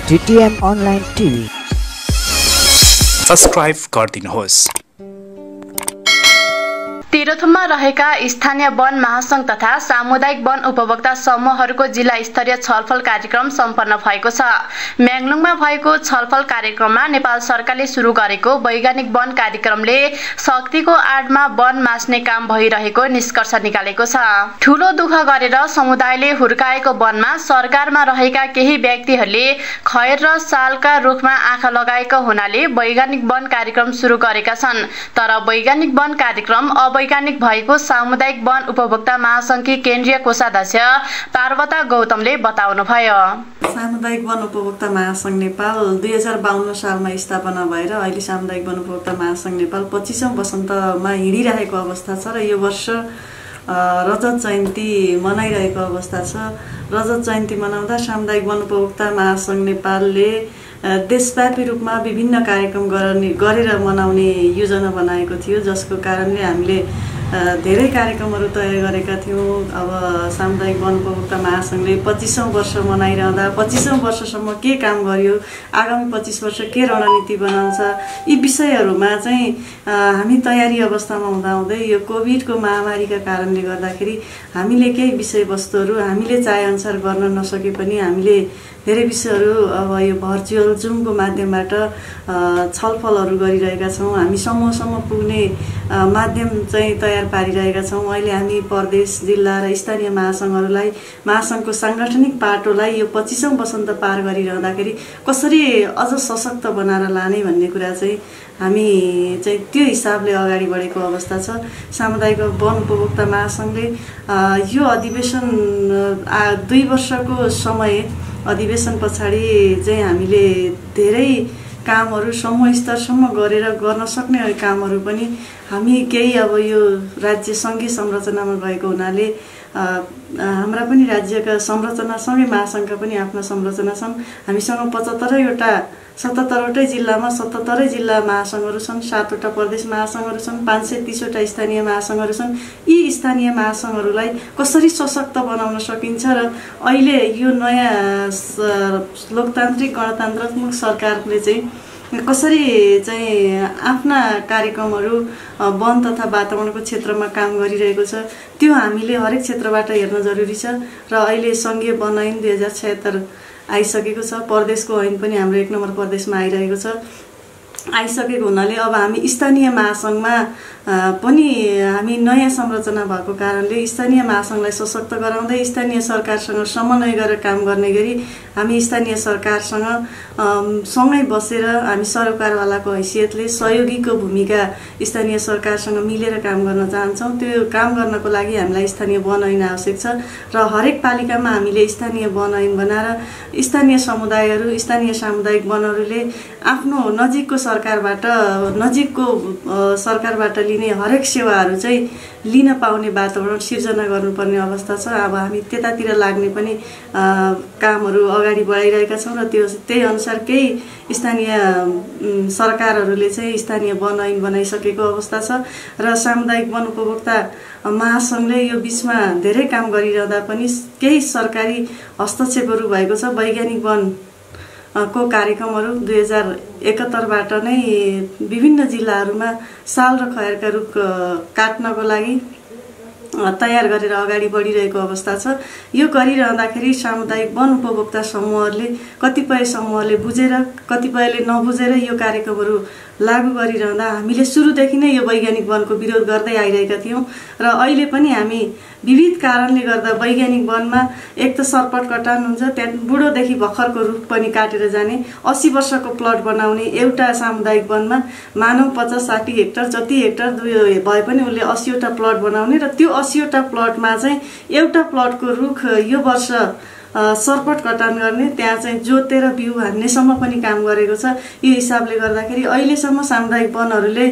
DTM Online TV subscribe गरिदिनुहोस्। तेह्रथुममा रहेका स्थानीय वन महासंघ तथा सामुदायिक वन उपभोक्ता समूहहरूको जिल्ला स्तरीय छलफल कार्यक्रम सम्पन्न भएको छ। म्याङलुङमा भएको छलफल कार्यक्रममा नेपाल सरकारले सुरु गरेको वैज्ञानिक वन कार्यक्रमले शक्तिको आडमा वन मास्ने काम भइरहेको निष्कर्ष निकालेको छ। ठूलो दुःख गरेर समुदायले हुर्काएको वनमा सरकारमा रहेका केही व्यक्तिहरूले खैर र सालका रुखमा आँखा लगाएको हुनाले वैज्ञानिक वन कार्यक्रम सुरु गरेका छन्। तर वैज्ञानिक वन कार्यक्रम वैज्ञानिक भएको सामुदायिक वन उपभोक्ता महासंघकी केन्द्रीय कोषाध्यक्ष पार्वता गौतमले बताउनुभयो। सामुदायिक वन उपभोक्ता महासंघ नेपाल 2052 सालमा स्थापना भएर अहिले सामुदायिक वन उपभोक्ता महासंघ नेपाल 25औं वसन्तमा हिँडिरहेको अवस्था छ र यो वर्ष रजत जयन्ती मनाइरहेको अवस्था छ। रजत जयन्ती मनाउँदा सामुदायिक वन उपभोक्ता महासंघ नेपालले देशव्यापी रूपमा विभिन्न कार्यक्रम गरेर मनाउने योजना बनाएको थियो, जसको कारणले हामीले धेरै कार्यक्रमहरू तयार गरेका थियौं। अब सामुदायिक वन उपभोक्ता महासंघले 25औं वर्ष मनाइरहँदा 25औं वर्षसम्म के काम गर्यो, आगामी 25 वर्ष के रणनीति बनाउँछ, यी विषयहरूमा चाहिँ हामी तयारी अवस्थामा हुँदाहुँदै यो कोभिडको महामारीका कारणले गर्दाखेरि हामीले केही विषयवस्तुहरू हामीले चाहे अनुसार गर्न नसके पनि हामीले धेरै विषयहरू अब यो भर्चुअल जुमको माध्यमबाट छलफलहरू गरिरहेका छौं। हामी समूहसम्म पुग्ने माध्यम चाहिँ तयार पारिरहेका छौं। अहिले हामी प्रदेश, जिल्ला र स्थानीय महासंघहरूलाई महासंघको सांगठनिक पाटोलाई यो 25औं वसन्त पार गरिरहँदाखेरि कसरी अझ सशक्त बनाएर लाने भन्ने कुरा चाहिँ हामी चाहिँ त्यो हिसाबले अगाडि बढेको अवस्था छ। सामुदायिक वन उपभोक्ता महासंघले यो अधिवेशन 2 वर्षको समय अधिवेशन पछाडि चाहिँ हामीले धेरै कामहरू समूह स्तरसम्म गरेर गर्न सक्ने कामहरू पनि हामी केही अब यो राज्य संघीय संरचनामा गएको हुनाले हाम्रा पनि राज्यका संरचनासँगै महासंघका पनि आफ्ना संरचना छन्। हामीसँग 77वटै जिल्लामा 77 जिल्ला महासंघहरू छन्, 7वटा प्रदेश महासंघहरू छन्, 530वटा स्थानीय महासंघहरू छन्। यी स्थानीय महासंघहरूलाई कसरी सशक्त बनाउन सकिन्छ र अहिले यो नयाँ लोकतान्त्रिक गणतन्त्रात्मक सरकारले चाहिँ कसरी चाहिँ आफ्ना कार्यक्रमहरू वन तथा वातावरणको क्षेत्रमा काम गरिरहेको छ, त्यो हामीले हरेक क्षेत्रबाट हेर्न जरुरी छ। र अहिले संघीय वन ऐन 2076 आइसकेको छ। प्रदेशको ऐन पनि हाम्रो 1 नम्बर प्रदेशमा आइरहेको छ। आइसकेको हुनाले अब हामी स्थानीय महासंघमा पनि हामी नयाँ संरचना भएको कारणले स्थानीय महासंघलाई सशक्त गराउँदै स्थानीय सरकारसँग समन्वय गरेर काम गर्ने गरी हामी स्थानीय सरकारसँग सँगै बसेर हामी सरकारवालाको हैसियतले सहयोगीको भूमिका स्थानीय सरकारसँग मिलेर काम गर्न चाहन्छौं। त्यो काम गर्नको लागि हामीलाई स्थानीय वन ऐन आवश्यक छ र हरेक पालिकामा हामीले स्थानीय वन ऐन बनाएर स्थानीय समुदायहरू, स्थानीय सामुदायिक वनहरूले आफ्नो नजिकको सरकारबाट लिने हरेक सेवाहरू चाहिँ लिन पाउने वातावरण सिर्जना गर्नुपर्ने अवस्था छ। अब हामी त्यतातिर लाग्ने पनि कामहरू अगाडि बढाइरहेका छौं र त्यही अनुसार केही स्थानीय सरकारहरूले चाहिँ स्थानीय वन ऐन बनाइसकेको अवस्था छ र सामुदायिक वन उपभोक्ता महासंघले यो बीचमा धेरै काम गरिरहँदा पनि केही सरकारी हस्तक्षेपहरू भएको छ। वैज्ञानिक वन को कार्यक्रमहरू 2071बाट नै विभिन्न जिल्लाहरूमा साल र खयरका रुख काट्नको लागि तयार गरेर अगाडि बढिरहेको अवस्था छ। यो गरिरहँदाखेरि सामुदायिक वन उपभोक्ता समूहहरूले कतिपय समूहले बुझेर कतिपयले नबुझेर यो कार्यक्रमहरू लागू गरिरहँदा हामीले सुरुदेखि नै यो वैज्ञानिक वनको विरोध गर्दै आइरहेका थियौं र अहिले पनि हामी विविध कारणले गर्दा वैज्ञानिक वनमा एक त सरपट कटान हुन्छ, त्यहाँ बुढोदेखि भर्खरको रुख पनि काटेर जाने, 80 वर्षको प्लट बनाउने। एउटा सामुदायिक वनमा मानव 50-60 हेक्टर जति हेक्टर भए पनि उसले 80वटा प्लट बनाउने र त्यो 80वटा प्लटमा चाहिँ एउटा प्लटको रुख यो वर्ष सरपट कटान गर्ने, त्यहाँ चाहिँ जोतेर बिउ हान्नेसम्म पनि काम गरेको छ। यो हिसाबले गर्दाखेरि अहिलेसम्म सामुदायिक वनहरूले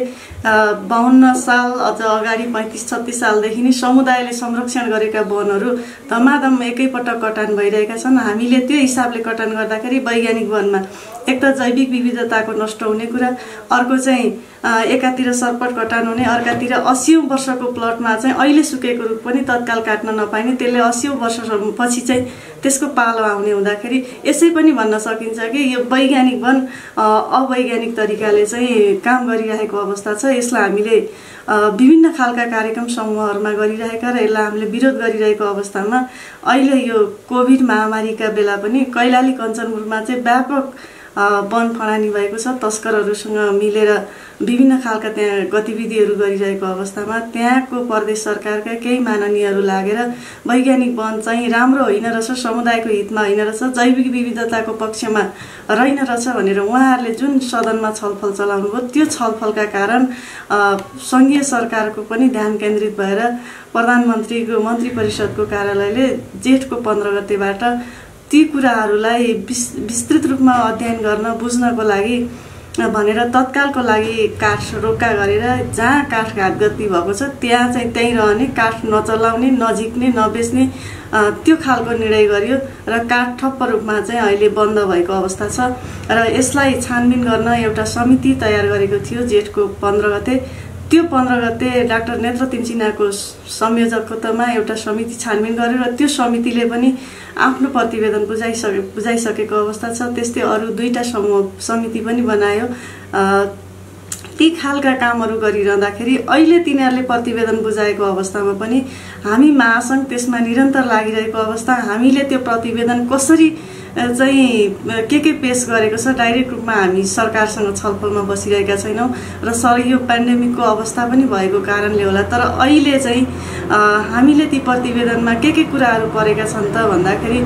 52 साल अझ अगाडि 35-36 सालदेखि नै समुदायले संरक्षण गरेका वनहरू धमाधम एकैपटक कटान भइरहेका छन्। हामीले त्यो हिसाबले कटान गर्दाखेरि वैज्ञानिक वनमा एक त जैविक विविधताको नष्ट हुने कुरा, अर्को चाहिँ एकातिर सरपट कटान हुने, अर्कातिर 80औं वर्षको प्लटमा चाहिँ अहिले सुकेको रुख पनि तत्काल काट्न नपाइने, त्यसले 80औं वर्षपछि चाहिँ त्यसको पालो आउने हुँदाखेरि यसै पनि भन्न सकिन्छ कि यो वैज्ञानिक वन अवैज्ञानिक तरिकाले चाहिँ काम गरिरहेको अवस्था छ। यसलाई हामीले विभिन्न खालका कार्यक्रम समूहहरूमा गरिरहेका र यसलाई हामीले विरोध गरिरहेको अवस्थामा अहिले यो कोभिड महामारीका बेला पनि कैलाली कञ्चनपुरमा चाहिँ व्यापक वन फडानी भएको छ। तस्करहरूसँग मिलेर विभिन्न खालका त्यहाँ गतिविधिहरू गरिरहेको अवस्थामा त्यहाँको प्रदेश सरकारका केही माननीयहरू लागेर वैज्ञानिक वन चाहिँ राम्रो होइन रहेछ, समुदायको हितमा होइन रहेछ, जैविक विविधताको पक्षमा रहेन रहेछ भनेर उहाँहरूले जुन सदनमा छलफल चलाउनु भयो, त्यो छलफलका कारण सङ्घीय सरकारको पनि ध्यान केन्द्रित भएर प्रधानमन्त्रीको मन्त्री परिषदको कार्यालयले जेठको 15 गतेबाट ती कुराहरूलाई विस्तृत रूपमा अध्ययन गर्न बुझ्नको लागि भनेर तत्कालको लागि काठ रोका गरेर जहाँ काठ घाटगति भएको छ त्यहाँ चाहिँ त्यहीँ रहने, काठ नचलाउने, नझिक्ने, नबेच्ने त्यो खालको निर्णय गरियो र काठ ठप्प रूपमा चाहिँ अहिले बन्द भएको अवस्था छ। र यसलाई छानबिन गर्न एउटा समिति तयार गरेको थियो जेठको 15 गते। त्यो 15 गते डाक्टर नेत्र तिमसिनाको संयोजकत्वमा एउटा समिति छानबिन गर्यो र त्यो समितिले पनि आफ्नो प्रतिवेदन बुझाइसकेको अवस्था छ। त्यस्तै अरू 2टा समिति पनि बनायो। ती खालका कामहरू गरिरहँदाखेरि अहिले तिनीहरूले प्रतिवेदन बुझाएको अवस्थामा पनि हामी महासङ्घ त्यसमा निरन्तर लागिरहेको अवस्था। हामीले त्यो प्रतिवेदन कसरी चाहिँ के पेश गरेको छ डाइरेक्ट रूपमा हामी सरकारसँग छलफलमा बसिरहेका छैनौँ र यो पेन्डेमिकको अवस्था पनि भएको कारणले होला। तर अहिले चाहिँ हामीले ती प्रतिवेदनमा के कुराहरू परेका छन् त भन्दाखेरि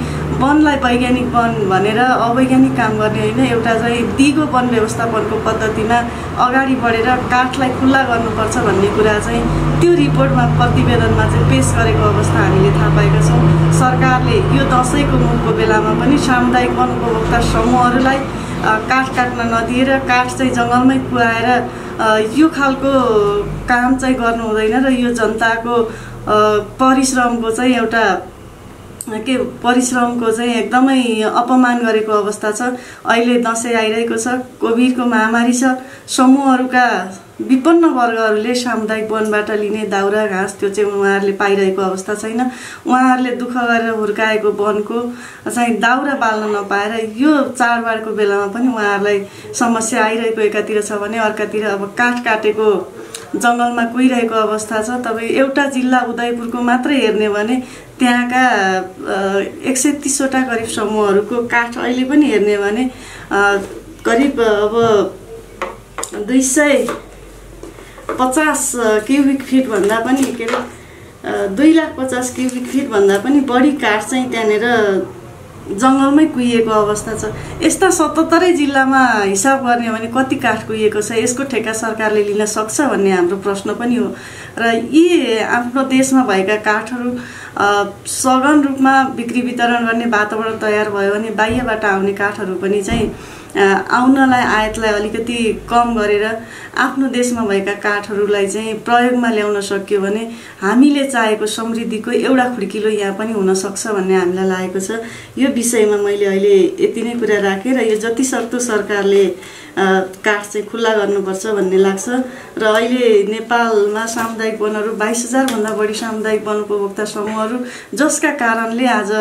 वनलाई वैज्ञानिक वन भनेर अवैज्ञानिक काम गर्ने होइन, एउटा चाहिँ दिगो वन व्यवस्थापनको पद्धतिमा अगाडि बढेर काठलाई खुल्ला गर्नुपर्छ भन्ने कुरा चाहिँ त्यो रिपोर्टमा प्रतिवेदनमा चाहिँ पेश गरेको अवस्था हामीले थाहा पाएका छौँ। सरकारले यो दसैँको मुखको बेलामा पनि सामुदायिक वन उपभोक्ता समूहहरूलाई काठ काट्न नदिएर काठ चाहिँ जङ्गलमै कुहाएर यो खालको काम चाहिँ गर्नु हुँदैन र यो जनताको परिश्रमको चाहिँ एउटा परिश्रमको चाहिँ एकदमै अपमान गरेको अवस्था छ। अहिले दसैँ आइरहेको छ, कोभिडको महामारी छ, समूहहरूका विपन्न वर्गहरूले सामुदायिक वनबाट लिने दाउरा घाँस त्यो चाहिँ उहाँहरूले पाइरहेको अवस्था छैन। उहाँहरूले दुःख गरेर हुर्काएको वनको चाहिँ दाउरा बाल्न नपाएर यो चाडबाडको बेलामा पनि उहाँहरूलाई समस्या आइरहेको एकातिर छ भने अर्कातिर अब काठ काटेको जङ्गलमा कुहिरहेको अवस्था छ। तपाईँ एउटा जिल्ला उदयपुरको मात्रै हेर्ने भने त्यहाँका 130वटा करिब समूहहरूको काठ अहिले पनि हेर्ने भने करिब अब 250 क्युबिक फिट भन्दा पनि के अरे 250 क्युबिक फिट भन्दा पनि बढी काठ चाहिँ त्यहाँनिर जङ्गलमै कुहिएको अवस्था छ। यस्ता 77 जिल्लामा हिसाब गर्ने हो भने कति काठ कुहिएको छ, यसको ठेक्का सरकारले लिन सक्छ भन्ने हाम्रो प्रश्न पनि हो। र यी आफ्नो देशमा भएका काठहरू सघन रूपमा बिक्री वितरण गर्ने वातावरण तयार भयो भने बाहिरबाट आउने काठहरू पनि चाहिँ आउनलाई आयातलाई अलिकति कम गरेर आफ्नो देशमा भएका काठहरूलाई चाहिँ प्रयोगमा ल्याउन सक्यो भने हामीले चाहेको समृद्धिको एउटा खुड्किलो यहाँ पनि हुन सक्छ भन्ने हामीलाई लागेको छ। यो विषयमा मैले अहिले यति नै कुरा राखेँ र यो जति सक्दो सरकारले काठ चाहिँ खुल्ला गर्नुपर्छ भन्ने लाग्छ। र अहिले नेपालमा सामुदायिक वनहरू 22,000 भन्दा बढी सामुदायिक वन उपभोक्ता समूहहरू जसका कारणले आज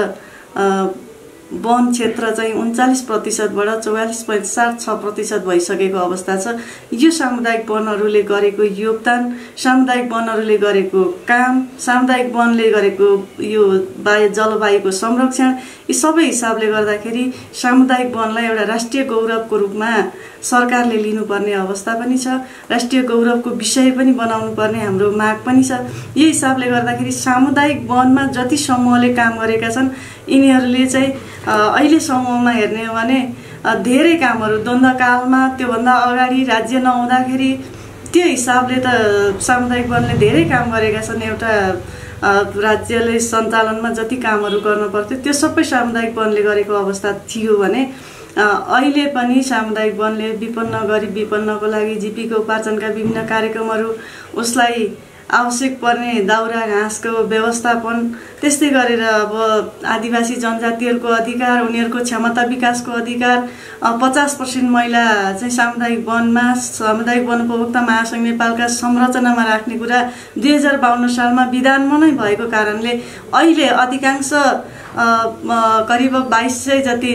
वन क्षेत्र चाहिँ 39% बाट 44.76% भइसकेको अवस्था छ। यो सामुदायिक वनहरूले गरेको योगदान, सामुदायिक वनहरूले गरेको काम, सामुदायिक वनले गरेको यो जलवायुको संरक्षण, यी सबै हिसाबले गर्दाखेरि सामुदायिक वनलाई एउटा राष्ट्रिय गौरवको रूपमा सरकारले लिनुपर्ने अवस्था पनि छ। राष्ट्रिय गौरवको विषय पनि बनाउनु पर्ने हाम्रो माग पनि छ। यही हिसाबले गर्दाखेरि सामुदायिक वनमा जति समूहले काम गरेका छन् यिनीहरूले चाहिँ अहिले समूहमा हेर्ने हो भने धेरै कामहरू द्वन्द्वकालमा त्योभन्दा अगाडि राज्य नहुँदाखेरि त्यो हिसाबले त सामुदायिक वनले धेरै काम गरेका छन्। एउटा राज्यले सञ्चालनमा जति कामहरू गर्न पर्थ्यो त्यो सबै सामुदायिक वनले गरेको अवस्था थियो भने अहिले पनि सामुदायिक वनले विपन्न गरिब विपन्नको लागि जीविका उपार्जनका विभिन्न कार्यक्रमहरू उसलाई आवश्यक पर्ने दाउरा घाँसको व्यवस्थापन, त्यस्तै गरेर अब आदिवासी जनजातिहरूको अधिकार, उनीहरूको क्षमता विकासको अधिकार, 50% महिला चाहिँ सामुदायिक वनमा सामुदायिक वन उपभोक्ता महासङ्घ नेपालका संरचनामा राख्ने कुरा 2052 सालमा विधानमा नै भएको कारणले अहिले अधिकांश करिब 2200 जति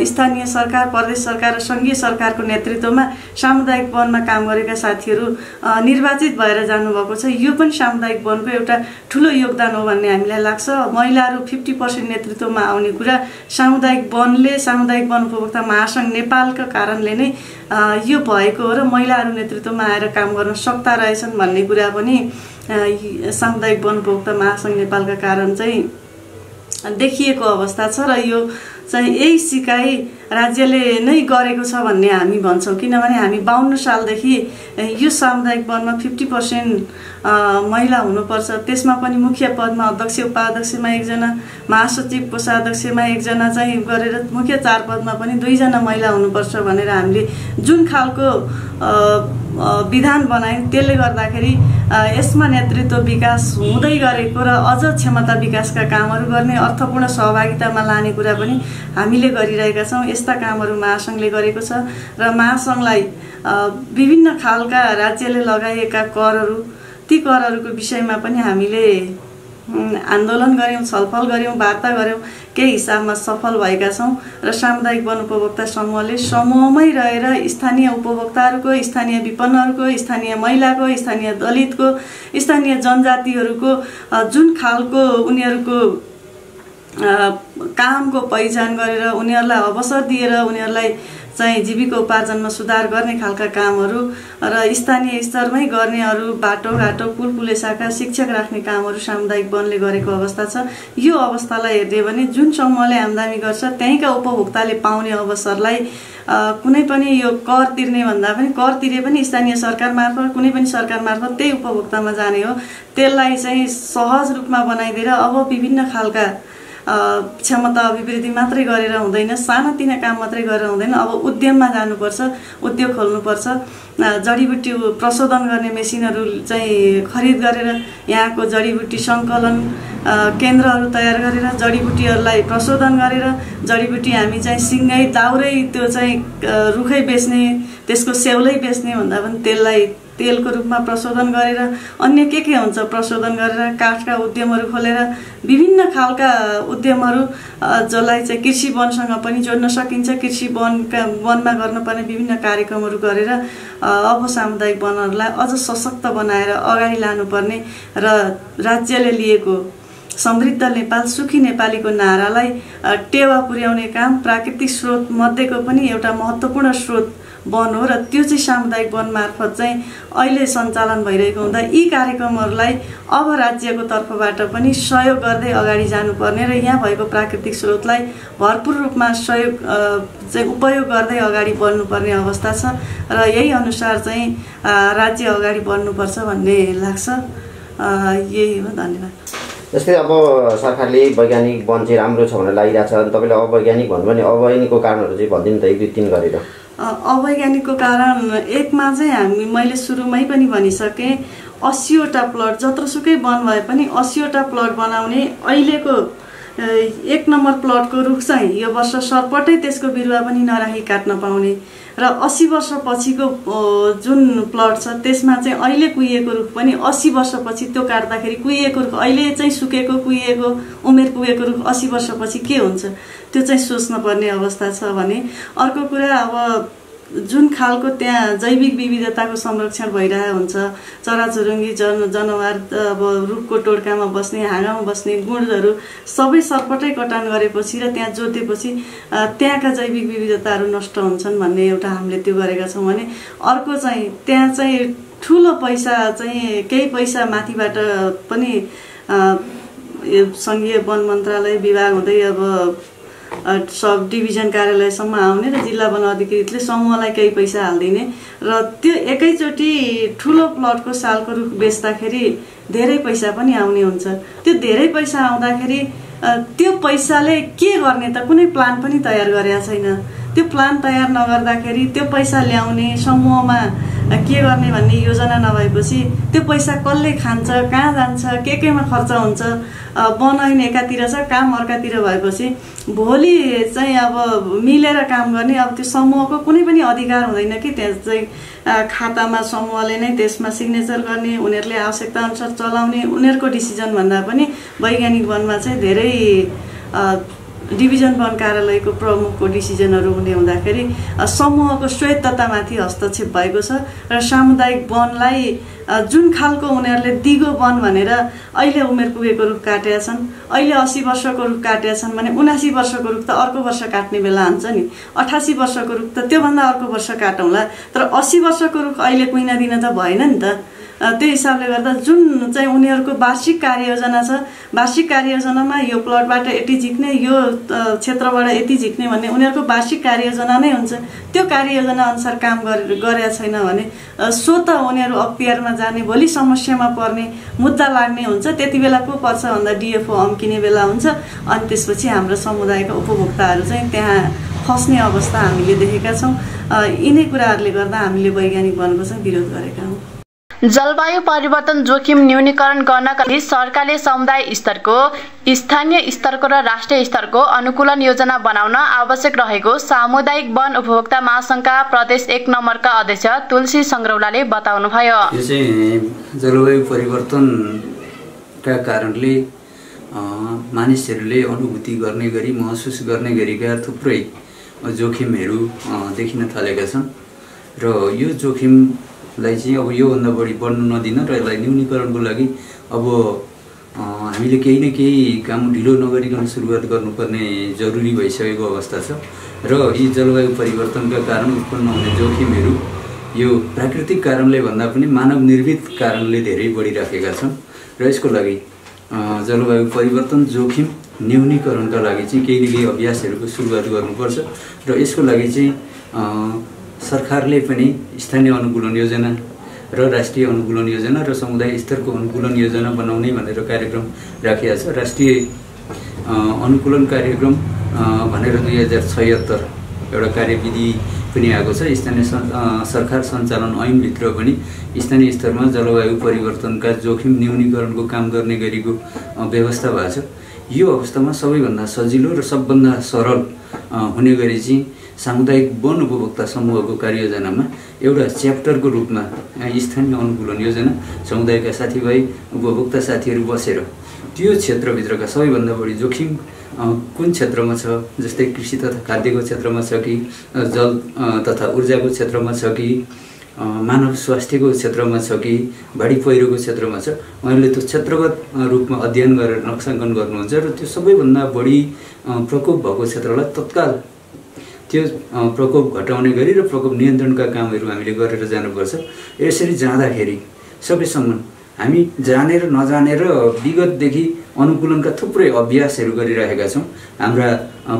स्थानीय सरकार, प्रदेश सरकार र सङ्घीय सरकारको नेतृत्वमा सामुदायिक वनमा काम गरेका साथीहरू निर्वाचित भएर जानुभएको छ। यो पनि सामुदायिक वनको एउटा ठुलो योगदान हो भन्ने हामीलाई लाग्छ। महिलाहरू 50% नेतृत्वमा आउने कुरा सामुदायिक वनले, सामुदायिक वन उपभोक्ता महासङ्घ नेपालका कारणले नै यो भएको हो र महिलाहरू नेतृत्वमा आएर काम गर्न सक्ता रहेछन् भन्ने कुरा पनि सामुदायिक वन उपभोक्ता महासङ्घ नेपालका कारण चाहिँ देखिएको अवस्था छ र यो चाहिँ यही सिकाइ राज्यले नै गरेको छ भन्ने हामी भन्छौँ। किनभने हामी 52 सालदेखि यो सामुदायिक वनमा 50% महिला हुनुपर्छ, त्यसमा पनि मुख्य पदमा अध्यक्ष उपाध्यक्षमा एकजना, महासचिव कोषाध्यक्षमा एकजना चाहिँ गरेर मुख्य 4 पदमा पनि 2 जना महिला हुनुपर्छ भनेर हामीले जुन खालको विधान बनायौँ त्यसले गर्दाखेरि यसमा नेतृत्व विकास हुँदै गरेको र अझ क्षमता विकासका कामहरू गर्ने, अर्थपूर्ण सहभागितामा लाने कुरा पनि हामीले गरिरहेका छौँ। यस्ता कामहरू महासङ्घले गरेको छ र महासङ्घलाई विभिन्न खालका राज्यले लगाइएका करहरू, ती करहरूको विषयमा पनि हामीले आन्दोलन गऱ्यौँ, छलफल गऱ्यौँ, वार्ता गऱ्यौँ, केही हिसाबमा सफल भएका छौँ र सामुदायिक वन उपभोक्ता समूहले समूहमै रहेर स्थानीय उपभोक्ताहरूको, स्थानीय विपन्नहरूको, स्थानीय महिलाको, स्थानीय दलितको, स्थानीय जनजातिहरूको जुन खालको उनीहरूको कामको पहिचान गरेर उनीहरूलाई अवसर दिएर उनीहरूलाई चाहिँ जीविकोपार्जनमा सुधार गर्ने खालका कामहरू र स्थानीय स्तरमै गर्नेहरू, बाटोघाटो, पुल पुलेसाका शिक्षक राख्ने कामहरू सामुदायिक वनले गरेको अवस्था छ। यो अवस्थालाई हेर्ने भने जुन समूहले आम्दानी गर्छ त्यहीँका उपभोक्ताले पाउने अवसरलाई कुनै पनि यो कर तिर्ने भन्दा पनि कर तिरे पनि स्थानीय सरकार मार्फत, कुनै पनि सरकार मार्फत त्यही उपभोक्तामा जाने हो। त्यसलाई चाहिँ सहज रूपमा बनाइदिएर अब विभिन्न खालका क्षमता अभिवृद्धि मात्रै गरेर हुँदैन, सानातिना काम मात्रै गरेर हुँदैन, अब उद्यममा जानुपर्छ, उद्योग खोल्नुपर्छ। जडीबुटी प्रशोधन गर्ने मेसिनहरू चाहिँ खरिद गरेर यहाँको जडीबुटी सङ्कलन केन्द्रहरू तयार गरेर जडीबुटीहरूलाई प्रशोधन गरेर जडीबुटी हामी चाहिँ सिँगै दाउरै त्यो चाहिँ रुखै बेच्ने, त्यसको स्याउलै बेच्ने भन्दा पनि त्यसलाई तेलको रूपमा प्रशोधन गरेर अन्य के हुन्छ प्रशोधन गरेर काठका उद्यमहरू खोलेर विभिन्न खालका उद्यमहरू जसलाई चाहिँ कृषि वनसँग पनि जोड्न सकिन्छ, कृषि वनमा गर्नुपर्ने विभिन्न कार्यक्रमहरू गरेर अब सामुदायिक वनहरूलाई अझ सशक्त बनाएर अगाडि लानुपर्ने र राज्यले लिएको समृद्ध नेपाल सुखी नेपालीको नारालाई टेवा पुर्याउने काम प्राकृतिक स्रोत मध्येको पनि एउटा महत्त्वपूर्ण स्रोत वन हो र त्यो चाहिँ सामुदायिक वन मार्फत चाहिँ अहिले सञ्चालन भइरहेको हुँदा यी कार्यक्रमहरूलाई अब राज्यको तर्फबाट पनि सहयोग गर्दै अगाडि जानुपर्ने र यहाँ भएको प्राकृतिक स्रोतलाई भरपूर रूपमा सहयोग चाहिँ उपयोग गर्दै अगाडि बढ्नुपर्ने अवस्था छ र यही अनुसार चाहिँ राज्य अगाडि बढ्नुपर्छ भन्ने लाग्छ। यही हो, धन्यवाद। जस्तै अब सरकारले वैज्ञानिक वन चाहिँ राम्रो छ भनेर लागिरहेको छ, तपाईँले अवैज्ञानिक भन्नुभयो भने अवैज्ञानिकको कारणहरू चाहिँ भनिदिनु त 1-2-3 गरेर। अवैज्ञानिकको कारण एकमा चाहिँ मैले सुरुमै पनि भनिसकेँ, 80वटा प्लट जत्रोसुकै वन भए पनि 80वटा प्लट बनाउने अहिलेको 1 नम्बर प्लटको रुख चाहिँ यो वर्ष सर्पटै त्यसको बिरुवा पनि नराखी काट्न पाउने र 80 वर्षपछिको जुन प्लट छ त्यसमा चाहिँ अहिले कुहिएको रुख पनि 80 वर्षपछि त्यो काट्दाखेरि कुहिएको रुख अहिले चाहिँ सुकेको कुहिएको उमेर पुगेको रुख 80 वर्षपछि के हुन्छ त्यो चाहिँ सोच्न पर्ने अवस्था छ भने। अर्को कुरा, अब जुन खालको त्यहाँ जैविक विविधताको संरक्षण भइरहेको हुन्छ, चराचुरुङ्गी जनावर अब रुखको टोड्कामा बस्ने, हाँगामा बस्ने गुणहरू सबै सर्पटै कटान गरेपछि र त्यहाँ जोतेपछि त्यहाँका जैविक विविधताहरू नष्ट हुन्छन् भन्ने एउटा हामीले त्यो गरेका छौँ भने। अर्को चाहिँ त्यहाँ चाहिँ ठुलो पैसा चाहिँ केही पैसा माथिबाट पनि सङ्घीय वन मन्त्रालय विभाग हुँदै अब सब डिभिजन कार्यालयसम्म आउने र जिल्ला वन अधिकृतले समूहलाई केही पैसा हालिदिने र त्यो एकैचोटि ठुलो प्लटको सालको रुख बेच्दाखेरि धेरै पैसा पनि आउने हुन्छ। त्यो धेरै पैसा आउँदाखेरि त्यो पैसाले के गर्ने त कुनै प्लान पनि तयार गरेका छैन। त्यो प्लान तयार नगर्दाखेरि त्यो पैसा ल्याउने, समूहमा के गर्ने भन्ने योजना नभएपछि त्यो पैसा कसले खान्छ, कहाँ जान्छ, केमा खर्च हुन्छ, बनाइन एकातिर छ, काम अर्कातिर भएपछि भोलि चाहिँ अब मिलेर काम गर्ने अब त्यो समूहको कुनै पनि अधिकार हुँदैन कि त्यहाँ चाहिँ खातामा समूहले नै त्यसमा सिग्नेचर गर्ने, उनीहरूले आवश्यकता अनुसार चलाउने उनीहरूको डिसिजन भन्दा पनि वैज्ञानिक वनमा चाहिँ धेरै डिभिजन वन कार्यालयको प्रमुखको डिसिजनहरू हुने हुँदाखेरि समूहको स्वायत्ततामाथि हस्तक्षेप भएको छ र सामुदायिक वनलाई जुन खालको उनीहरूले दिगो वन भनेर अहिले उमेर पुगेको रुख काटेका छन्, अहिले 80 वर्षको रुख काटेका छन् भने 79 वर्षको रुख त अर्को वर्ष काट्ने बेला हुन्छ नि, 88 वर्षको रुख त त्योभन्दा अर्को वर्ष काटौँला, तर 80 वर्षको रुख अहिले कुइन दिन त भएन नि त। त्यो हिसाबले गर्दा जुन चाहिँ उनीहरूको वार्षिक कार्ययोजना छ, वार्षिक कार्ययोजनामा यो प्लटबाट यति झिक्ने, यो क्षेत्रबाट यति झिक्ने भन्ने उनीहरूको वार्षिक कार्ययोजना नै हुन्छ। त्यो कार्ययोजना अनुसार काम गरेका छैन भने स्वत उनीहरू अख्तियारमा जाने, भोलि समस्यामा पर्ने, मुद्दा लाग्ने हुन्छ। त्यति बेला को पर्छ भन्दा डिएफओ अम्किने बेला हुन्छ। अनि त्यसपछि हाम्रो समुदायका उपभोक्ताहरू चाहिँ त्यहाँ फस्ने अवस्था हामीले देखेका छौँ। यिनै कुराहरूले गर्दा हामीले वैज्ञानिक वनको चाहिँ विरोध गरेका हौँ। जलवायु परिवर्तन जोखिम न्यूनीकरण गर्नका लागि सरकारले समुदाय स्तरको, स्थानीय स्तरको र राष्ट्रिय स्तरको अनुकूलन योजना बनाउन आवश्यक रहेको सामुदायिक वन उपभोक्ता महासंघका प्रदेश 1 नम्बरका अध्यक्ष तुलसी संग्रौलाले बताउनुभयो। यो चाहिँ जलवायु परिवर्तनका कारणले मानिसहरूले अनुभूति गर्ने गरी, महसुस गर्ने गरेका थुप्रै जोखिमहरू देखिन थालेका छन् र यो जोखिमलाई चाहिँ अब योभन्दा बढी बढ्न नदिन र यसलाई न्यूनीकरणको लागि अब हामीले केही न केही काम ढिलो नगरिकन सुरुवात गर्नुपर्ने जरुरी भइसकेको अवस्था छ र यी जलवायु परिवर्तनका कारण उत्पन्न हुने जोखिमहरू यो प्राकृतिक कारणले भन्दा पनि मानव निर्मित कारणले धेरै बढिराखेका छन् र यसको लागि जलवायु परिवर्तन जोखिम न्यूनीकरणका लागि चाहिँ केही न केही अभ्यासहरूको सुरुवात गर्नुपर्छ र यसको लागि चाहिँ सरकारले पनि स्थानीय अनुकूलन योजना र राष्ट्रिय अनुकूलन योजना र समुदाय स्तरको अनुकूलन योजना बनाउने भनेर कार्यक्रम राखिएको छ। राष्ट्रिय अनुकूलन कार्यक्रम भनेर 2076 एउटा कार्यविधि पनि आएको छ। स्थानीय सरकार सञ्चालन ऐनभित्र पनि स्थानीय स्तरमा जलवायु परिवर्तनका जोखिम न्यूनीकरणको काम गर्ने गरेको व्यवस्था भएको छ। यो अवस्थामा सबैभन्दा सजिलो र सबभन्दा सरल हुने गरी चाहिँ सामुदायिक वन उपभोक्ता समूहको कार्ययोजनामा एउटा च्याप्टरको रूपमा स्थानीय अनुकूलन योजना समुदायका साथीभाइ उपभोक्ता साथीहरू बसेर त्यो क्षेत्रभित्रका सबैभन्दा बढी जोखिम कुन क्षेत्रमा छ, जस्तै कृषि तथा खाद्यको क्षेत्रमा छ कि जल तथा ऊर्जाको क्षेत्रमा छ कि मानव स्वास्थ्यको क्षेत्रमा छ कि बाढी पहिरोको क्षेत्रमा छ, उहाँहरूले त्यो क्षेत्रगत रूपमा अध्ययन गरेर नक्साङ्कन गर्नुहुन्छ र त्यो सबैभन्दा बढी प्रकोप भएको क्षेत्रलाई तत्काल त्यो प्रकोप घटाउने गरी र प्रकोप नियन्त्रणका कामहरू हामीले गरेर जानुपर्छ। यसरी जाँदाखेरि सकेसम्म हामी जानेर नजानेर विगतदेखि अनुकूलनका थुप्रै अभ्यासहरू गरिरहेका छौँ। हाम्रा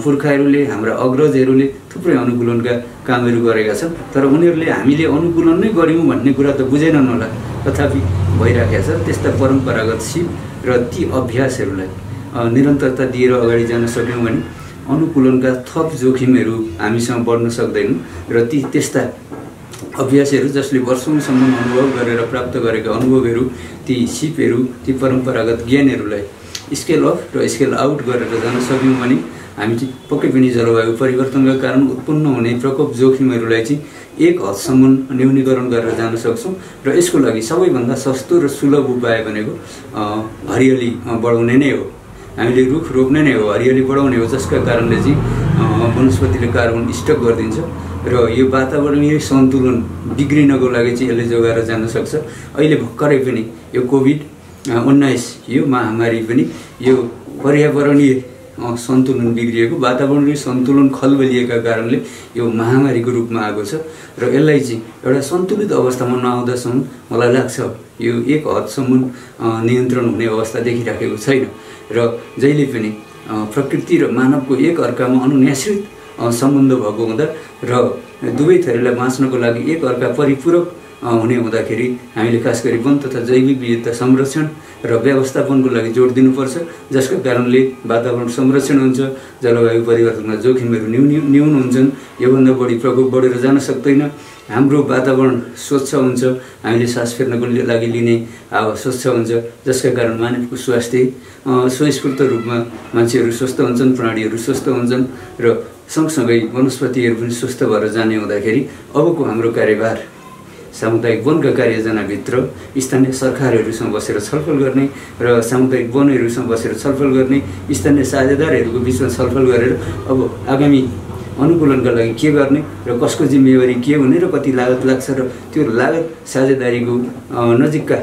पुर्खाहरूले, हाम्रा अग्रजहरूले थुप्रै अनुकूलनका कामहरू गरेका छन्, तर उनीहरूले हामीले अनुकूलन नै गऱ्यौँ भन्ने कुरा त बुझेनन् होला, तथापि भइरहेको छ। त्यस्ता परम्परागत सिप र ती अभ्यासहरूलाई निरन्तरता दिएर अगाडि जान सक्यौँ भने अनुकूलनका थप जोखिमहरू हामीसँग बढ्न सक्दैनन् र त्यस्ता अभ्यासहरू जसले वर्षौँसम्म अनुभव गरेर प्राप्त गरेका अनुभवहरू, ती सिपहरू, ती परम्परागत ज्ञानहरूलाई स्केल अफ र स्केल आउट गरेर जान सक्यौँ भने हामी चाहिँ पक्कै पनि जलवायु परिवर्तनका कारण उत्पन्न हुने प्रकोप जोखिमहरूलाई चाहिँ एक हदसम्म न्यूनीकरण गरेर जान सक्छौँ र यसको लागि सबैभन्दा सस्तो र सुलभ उपाय भनेको हरियाली बढाउने नै हो। हामीले रुख रोप्ने नै हो, हरियाली बढाउने हो, जसका कारणले चाहिँ वनस्पतिले कार्बन स्टक गरिदिन्छ र यो वातावरणीय सन्तुलन बिग्रिनको लागि चाहिँ यसले जोगाएर जान सक्छ। अहिले भर्खरै पनि यो कोभिड-19 यो महामारी पनि यो पर्यावरणीय सन्तुलन बिग्रिएको, वातावरणीय सन्तुलन खलबलिएका कारणले यो महामारीको रूपमा आएको छ र यसलाई चाहिँ एउटा सन्तुलित अवस्थामा नआउँदासम्म मलाई लाग्छ यो एक हदसम्म नियन्त्रण हुने अवस्था देखिराखेको छैन र जहिले पनि प्रकृति र मानवको एक अर्कामा अनुन्यासित सम्बन्ध भएको हुँदा र दुवै थरीलाई बाँच्नको लागि एक अर्का परिपूरक हुने हुँदाखेरि हामीले खास गरी वन तथा जैविक विविधता संरक्षण र व्यवस्थापनको लागि जोड दिनुपर्छ, जसको कारणले वातावरण संरक्षण हुन्छ, जलवायु परिवर्तनका जोखिमहरू न्यून हुन्छन्, योभन्दा बढी प्रकोप बढेर जान सक्दैन, हाम्रो वातावरण स्वच्छ हुन्छ, हामीले सास फेर्नको लागि लिने हावा स्वच्छ हुन्छ, जसका कारण मानवको स्वास्थ्य स्वस्फूर्त रूपमा मान्छेहरू स्वस्थ हुन्छन्, प्राणीहरू स्वस्थ हुन्छन् र सँगसँगै वनस्पतिहरू पनि स्वस्थ भएर जाने हुँदाखेरि अबको हाम्रो कार्यभार सामुदायिक वनका कार्ययोजनाभित्र स्थानीय सरकारहरूसँग बसेर छलफल गर्ने र सामुदायिक वनहरूसँग बसेर छलफल गर्ने, स्थानीय साझेदारहरूको बिचमा छलफल गरेर अब आगामी अनुकूलनका लागि के गर्ने र कसको जिम्मेवारी के हुने र कति लागत लाग्छ र त्यो लागत साझेदारीको नजिकका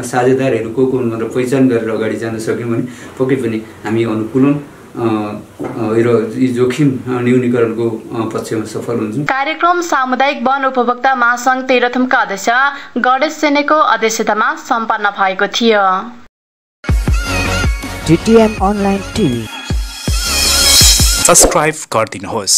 साझेदारहरू को भनेर पहिचान गरेर अगाडि जान सक्यौँ भने पक्कै पनि हामी अनुकूलन र जोखिम न्यूनीकरणको पक्षमा सफल हुन्छौँ। कार्यक्रम सामुदायिक वन उपभोक्ता महासंघ तेह्रथुमका अध्यक्ष गणेश सेनेको अध्यक्षतामा सम्पन्न भएको थियो। TTM अनलाइन टिभी सब्स्क्राइब गरिदिनुहोस्।